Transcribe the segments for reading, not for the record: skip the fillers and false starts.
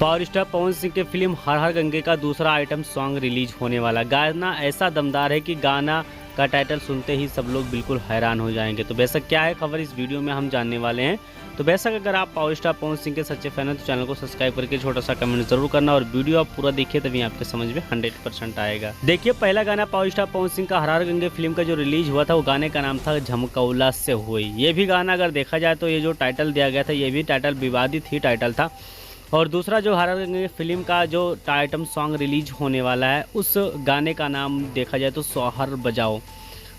Power star Pawan Singh के film हर हर गंगे का दूसरा आइटम सॉन्ग रिलीज होने वाला। गाना ऐसा दमदार है कि गाना का टाइटल सुनते ही सब लोग बिल्कुल हैरान हो जाएंगे। तो बेशक क्या है खबर, इस वीडियो में हम जानने वाले हैं। तो बेशक अगर आप पावर स्टार पवन सिंह के सच्चे फैन हैं तो चैनल को सब्सक्राइब करके छोटा सा कमेंट जरूर करना और वीडियो आप पूरा देखिए, तभी आपके समझ में 100% आएगा। देखिए, पहला गाना पावर स्टार पवन सिंह का हर हर गंगे फिल्म का जो रिलीज हुआ था, वो गाने का नाम था झमकौला से हुई। ये भी गाना अगर देखा जाए तो ये जो टाइटल दिया गया था, ये भी टाइटल विवादित ही टाइटल था। और दूसरा जो हर हर गंगे फिल्म का जो आइटम सॉन्ग रिलीज होने वाला है, उस गाने का नाम देखा जाए तो सोहर बजाओ।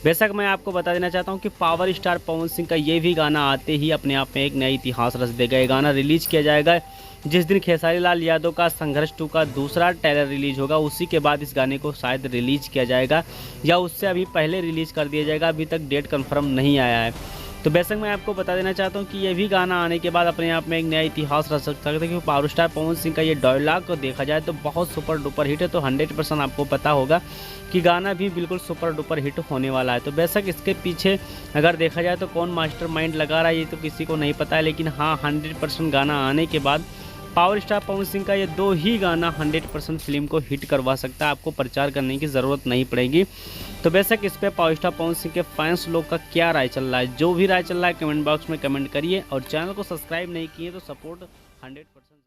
बेशक मैं आपको बता देना चाहता हूं कि पावर स्टार पवन सिंह का ये भी गाना आते ही अपने आप में एक नया इतिहास रच देगा। ये गाना रिलीज किया जाएगा जिस दिन खेसारी लाल यादव का संघर्ष 2 का दूसरा ट्रेलर रिलीज होगा, उसी के बाद इस गाने को शायद रिलीज किया जाएगा या उससे अभी पहले रिलीज कर दिया जाएगा। अभी तक डेट कंफर्म नहीं आया है। तो बेशक मैं आपको बता देना चाहता हूँ कि ये भी गाना आने के बाद अपने आप में एक नया इतिहास रच सकता है, क्योंकि पावर स्टार पवन सिंह का ये डायलॉग को देखा जाए तो बहुत सुपर डुपर हिट है। तो 100% आपको पता होगा कि गाना भी बिल्कुल सुपर डुपर हिट होने वाला है। तो बेशक इसके पीछे अगर देखा जाए तो कौन मास्टरमाइंड लगा रहा है ये तो किसी को नहीं पता है, लेकिन हाँ 100% गाना आने के बाद पावर स्टार पवन सिंह का ये 2 ही गाना 100% फिल्म को हिट करवा सकता है। आपको प्रचार करने की ज़रूरत नहीं पड़ेगी। तो बेशक इस पे पावर स्टार पवन सिंह के फैंस लोग का क्या राय चल रहा है, जो भी राय चल रहा है कमेंट बॉक्स में कमेंट करिए और चैनल को सब्सक्राइब नहीं किए तो सपोर्ट 100%